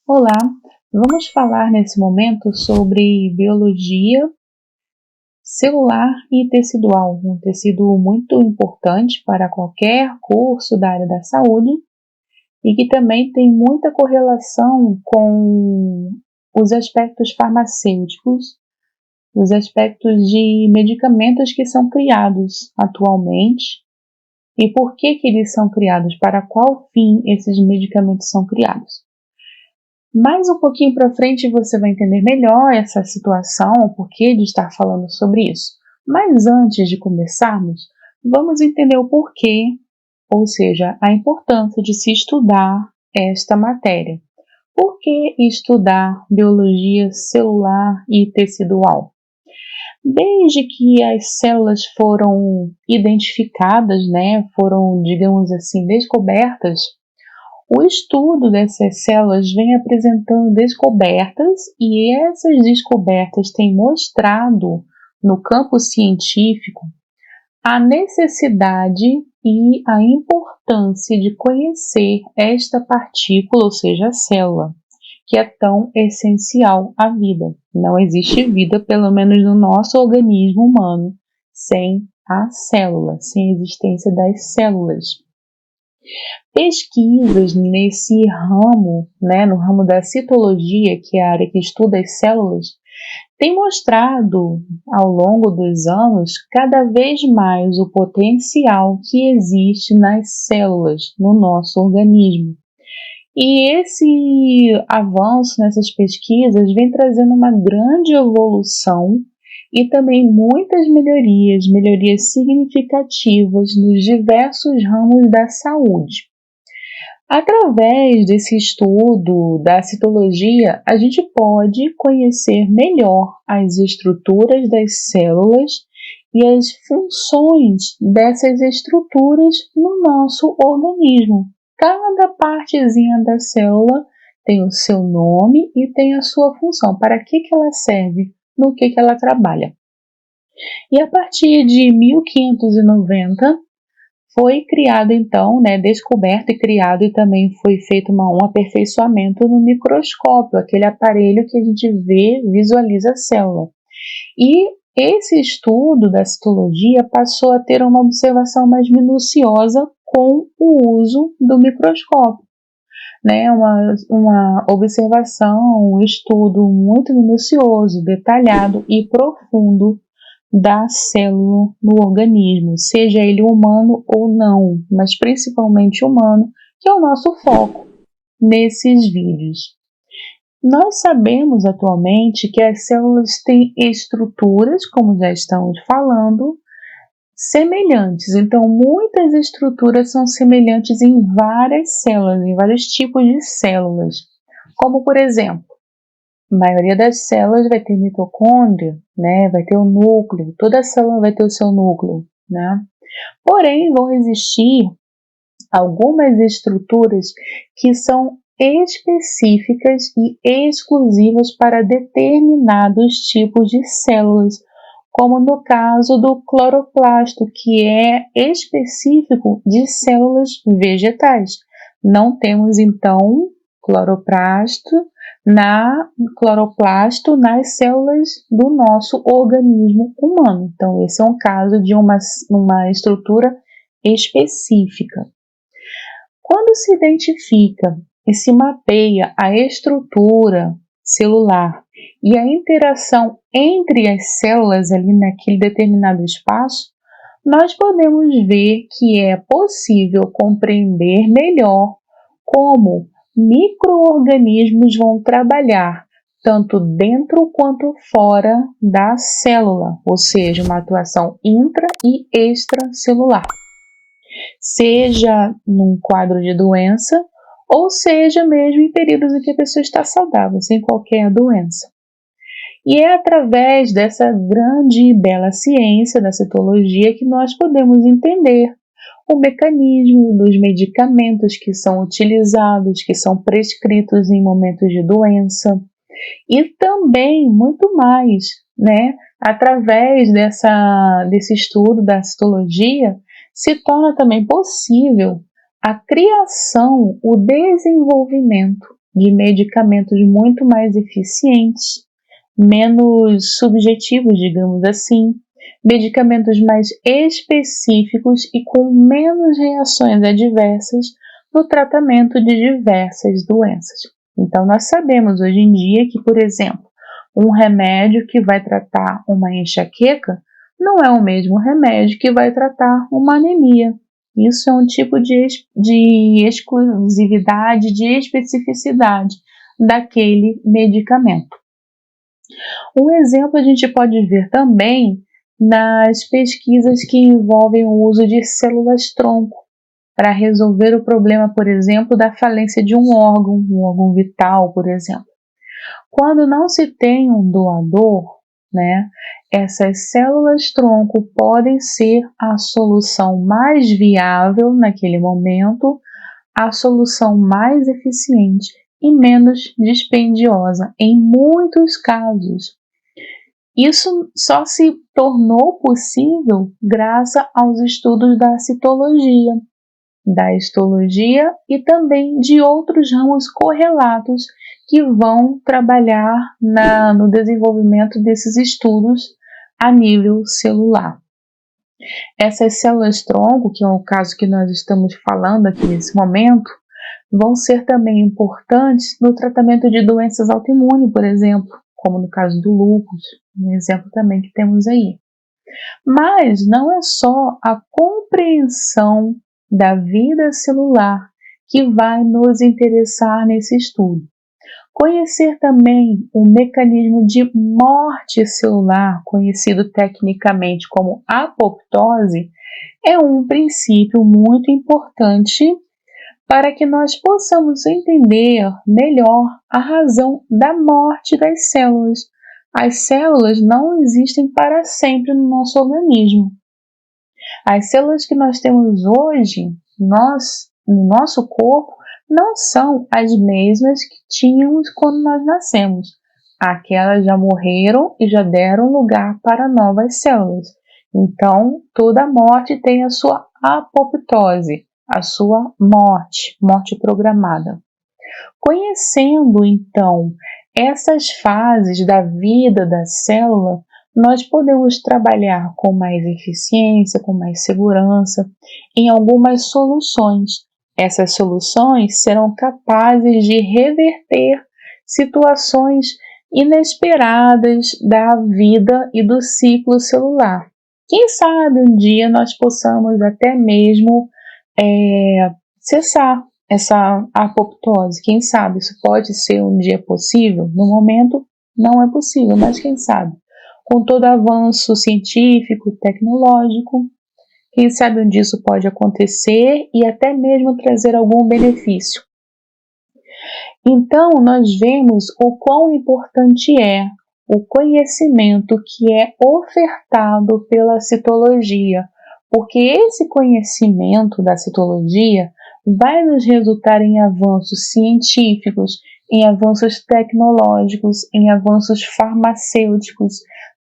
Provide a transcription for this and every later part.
Olá, vamos falar nesse momento sobre biologia celular e tecidual, um tecido muito importante para qualquer curso da área da saúde e que também tem muita correlação com os aspectos farmacêuticos, os aspectos de medicamentos que são criados atualmente e por que eles são criados, para qual fim esses medicamentos são criados. Mais um pouquinho para frente você vai entender melhor essa situação, o porquê de estar falando sobre isso. Mas antes de começarmos, vamos entender o porquê, ou seja, a importância de se estudar esta matéria. Por que estudar biologia celular e tecidual? Desde que as células foram identificadas, foram, digamos assim, descobertas, o estudo dessas células vem apresentando descobertas e essas descobertas têm mostrado no campo científico a necessidade e a importância de conhecer esta partícula, ou seja, a célula, que é tão essencial à vida. Não existe vida, pelo menos no nosso organismo humano, sem a célula, sem a existência das células. Pesquisas nesse ramo, no ramo da citologia, que é a área que estuda as células, têm mostrado ao longo dos anos cada vez mais o potencial que existe nas células no nosso organismo. E esse avanço nessas pesquisas vem trazendo uma grande evolução e também muitas melhorias significativas nos diversos ramos da saúde. Através desse estudo da citologia, a gente pode conhecer melhor as estruturas das células e as funções dessas estruturas no nosso organismo. Cada partezinha da célula tem o seu nome e tem a sua função, para que ela serve, no que ela trabalha. E a partir de 1590, foi criado então, descoberto e criado, e também foi feito um aperfeiçoamento no microscópio, aquele aparelho que a gente visualiza a célula. E esse estudo da citologia passou a ter uma observação mais minuciosa com o uso do microscópio. Uma observação, um estudo muito minucioso, detalhado e profundo da célula no organismo, seja ele humano ou não, mas principalmente humano, que é o nosso foco nesses vídeos. Nós sabemos atualmente que as células têm estruturas, como já estamos falando, semelhantes. Então, muitas estruturas são semelhantes em várias células, em vários tipos de células. Como, por exemplo, a maioria das células vai ter mitocôndria, vai ter o núcleo, toda célula vai ter o seu núcleo, Porém, vão existir algumas estruturas que são específicas e exclusivas para determinados tipos de células, como no caso do cloroplasto, que é específico de células vegetais. Não temos, então, cloroplasto nas células do nosso organismo humano. Então, esse é um caso de uma estrutura específica. Quando se identifica e se mapeia a estrutura celular e a interação entre as células ali naquele determinado espaço, nós podemos ver que é possível compreender melhor como micro-organismos vão trabalhar tanto dentro quanto fora da célula, ou seja, uma atuação intra e extracelular, seja num quadro de doença ou seja mesmo em períodos em que a pessoa está saudável, sem qualquer doença. E é através dessa grande e bela ciência da citologia que nós podemos entender o mecanismo dos medicamentos que são utilizados, que são prescritos em momentos de doença, e também muito mais, através desse estudo da citologia, se torna também possível a criação, o desenvolvimento de medicamentos muito mais eficientes, menos subjetivos, digamos assim, medicamentos mais específicos e com menos reações adversas no tratamento de diversas doenças. Então, nós sabemos hoje em dia que, por exemplo, um remédio que vai tratar uma enxaqueca não é o mesmo remédio que vai tratar uma anemia. Isso é um tipo de exclusividade, de especificidade daquele medicamento. Um exemplo a gente pode ver também nas pesquisas que envolvem o uso de células-tronco para resolver o problema, por exemplo, da falência de um órgão vital, por exemplo. Quando não se tem um doador, né, essas células-tronco podem ser a solução mais viável naquele momento, a solução mais eficiente e menos dispendiosa em muitos casos. Isso só se tornou possível graças aos estudos da citologia, da histologia e também de outros ramos correlatos que vão trabalhar no desenvolvimento desses estudos a nível celular. Essas células-tronco, que é o caso que nós estamos falando aqui nesse momento, vão ser também importantes no tratamento de doenças autoimunes, por exemplo, como no caso do lúpus, um exemplo também que temos aí. Mas não é só a compreensão da vida celular que vai nos interessar nesse estudo. Conhecer também o mecanismo de morte celular, conhecido tecnicamente como apoptose, é um princípio muito importante para que nós possamos entender melhor a razão da morte das células. As células não existem para sempre no nosso organismo. As células que nós temos hoje, no nosso corpo, não são as mesmas que tínhamos quando nós nascemos. Aquelas já morreram e já deram lugar para novas células. Então, toda morte tem a sua apoptose, a sua morte programada. Conhecendo, então, essas fases da vida da célula, nós podemos trabalhar com mais eficiência, com mais segurança, em algumas soluções. Essas soluções serão capazes de reverter situações inesperadas da vida e do ciclo celular. Quem sabe um dia nós possamos até mesmo cessar essa apoptose. Quem sabe isso pode ser um dia possível? No momento não é possível, mas quem sabe? Com todo avanço científico, tecnológico, quem sabe um dia isso pode acontecer e até mesmo trazer algum benefício. Então, nós vemos o quão importante é o conhecimento que é ofertado pela citologia, porque esse conhecimento da citologia vai nos resultar em avanços científicos, em avanços tecnológicos, em avanços farmacêuticos,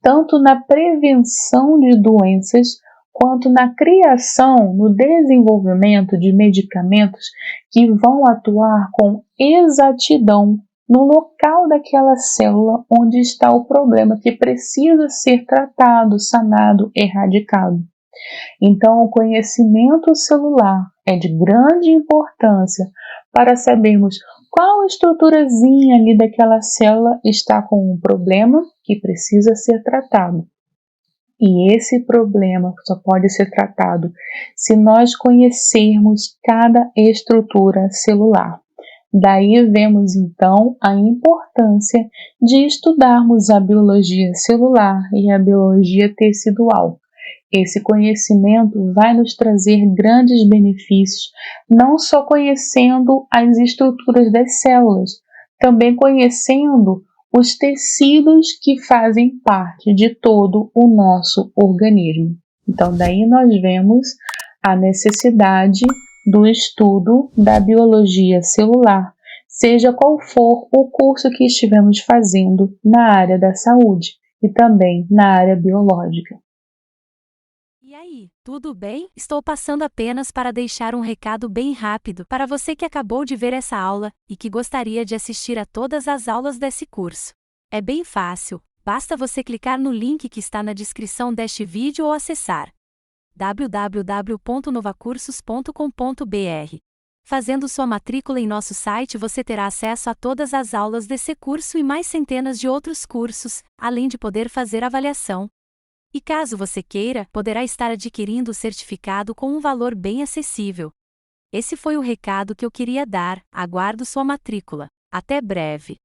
tanto na prevenção de doenças, quanto na criação, no desenvolvimento de medicamentos que vão atuar com exatidão no local daquela célula onde está o problema que precisa ser tratado, sanado, erradicado. Então, o conhecimento celular é de grande importância para sabermos qual estruturazinha ali daquela célula está com um problema que precisa ser tratado. E esse problema só pode ser tratado se nós conhecermos cada estrutura celular. Daí vemos então a importância de estudarmos a biologia celular e a biologia tecidual. Esse conhecimento vai nos trazer grandes benefícios, não só conhecendo as estruturas das células, também conhecendo os tecidos que fazem parte de todo o nosso organismo. Então, daí nós vemos a necessidade do estudo da biologia celular, seja qual for o curso que estivermos fazendo na área da saúde e também na área biológica. E aí, tudo bem? Estou passando apenas para deixar um recado bem rápido para você que acabou de ver essa aula e que gostaria de assistir a todas as aulas desse curso. É bem fácil, basta você clicar no link que está na descrição deste vídeo ou acessar www.novacursos.com.br. Fazendo sua matrícula em nosso site, você terá acesso a todas as aulas desse curso e mais centenas de outros cursos, além de poder fazer avaliação. E caso você queira, poderá estar adquirindo o certificado com um valor bem acessível. Esse foi o recado que eu queria dar, aguardo sua matrícula. Até breve!